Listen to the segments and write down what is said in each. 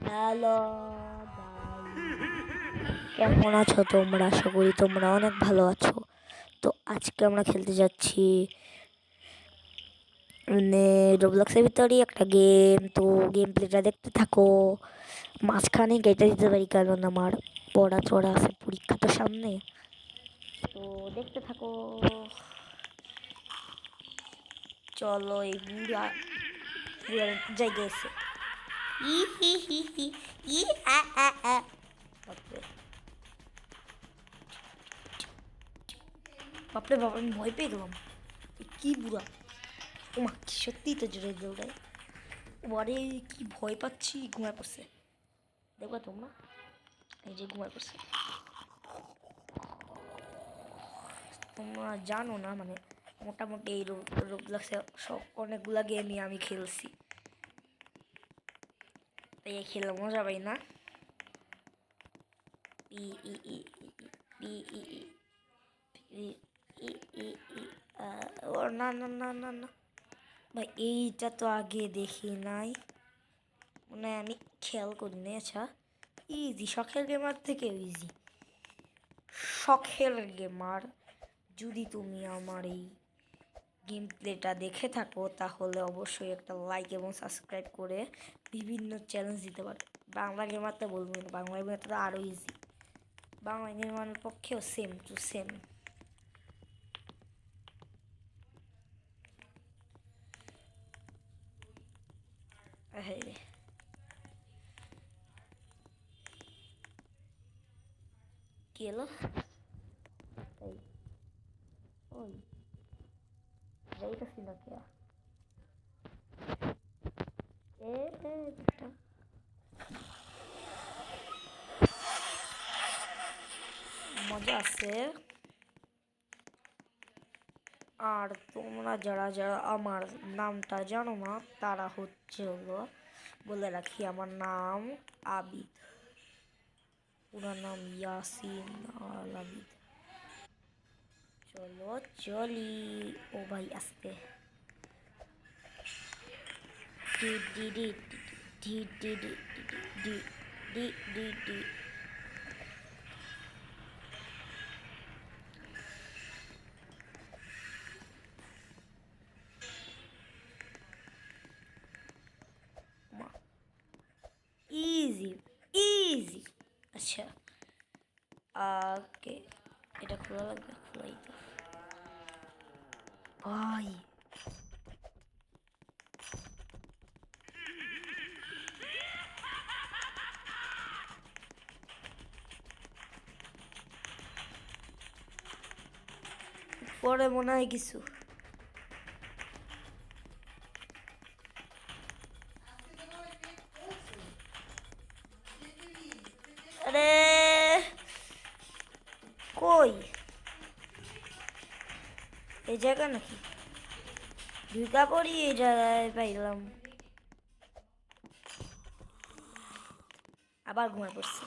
Hello কেমন আছো তোমরা? আশা করি তোমরা অনেক ভালো আছো। তো আজকে আমরা খেলতে যাচ্ছি মানে রোবলক্সের ভিতরেই একটা গেম। তো গেম প্লেটা দেখতে থাকো। মাঝখানে কেটে দিতে পারি কারণ আমার পড়া চড়া আছে, পরীক্ষা তো সামনে। তো দেখতে থাকো। চলো এই বুড়া বুড়ার জায়গায় এসে ই হি হি হি ই আ বাপরে বাপরে বাপ, আমি ভয় পেয়ে গেলাম। কি বুড়া! ওমা, কি সত্যিই তো জোরে দৌড়ায়। আরে কি ভয় পাচ্ছি! ঘুমায় পড়ছে, দেখবা তোমরা? এই যে ঘুমায় পড়ছে। তোমরা জানো না মানে মোটামুটি এই রোবলক্সে সব অনেকগুলা গেমই আমি খেলছি, তাই এই খেলে মজা পাই না। ই ই ই ই ই ই ই ই ই ও না না না না না ভাই, এইটা তো আগে দেখি নাই, মানে আমি খেয়াল করিনি। আচ্ছা, ইজি শখের গেমার থেকে ইজি শখের গেমার। যদি তুমি আমার এই গেম প্লেটা দেখে থাকো তাহলে অবশ্যই একটা লাইক এবং সাবস্ক্রাইব করে বিভিন্ন চ্যালেঞ্জ দিতে পারো। বাংলা গেমার তো বলবো না, বাংলা গেমার তো আরও ইজি। বাংলা গেমার পক্ষেও সেম টু সেম। হ্যাঁ রে, কি এলো? এই ওই যাইতেছি না কে এ একটা মজা আছে। আর তোমরা যারা যারা আমার নামটা জানো না তারা হচ্ছে হলো, বলে রাখি, আমার নাম আবিদ, পুরো নাম ইয়াসিন আল আবিদ। চলো চলি। ও ভাই আসতে D D D D D D D D D D. Easy easy. আচ্ছা, ওকে, এটা খোলা লাগবে, খোলাই তো ভাই। পরে মনে হয় কিছু। আরে কই এই জায়গা নাকি? ঢুকা পড়ি এই জায়গায় পাইলাম, আবার ঘুমায় পড়ছে।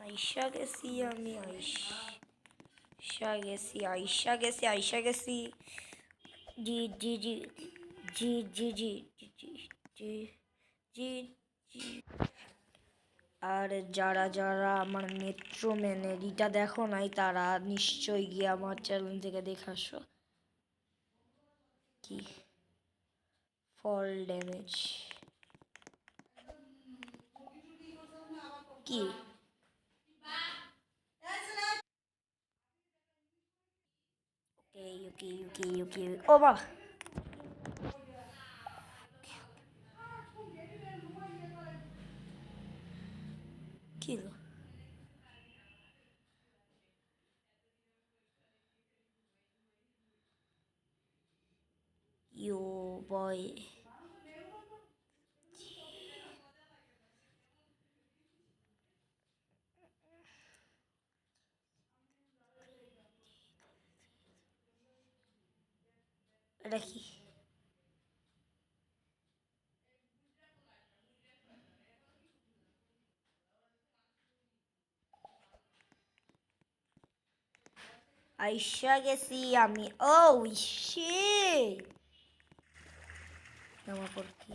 আইসা গেছি আমি, আইসা গেছি, আইসা গেছি, আইসা গেছি। জি জি জি জি জি জি জি জি জি জি। আর যারা যারা আমার মেট্রো ম্যানের ইটা দেখো নাই তারা নিশ্চয়ই গিয়ে আমার চ্যানেল থেকে দেখে আসো। কি ফল ড্যামেজ? কি ওকে ওকে ওকে ওকে ও বাহ, কি হলো? ইউ বয়, এটা কি? আইসা গেছি আমি। ও শিট, আমার পর কি?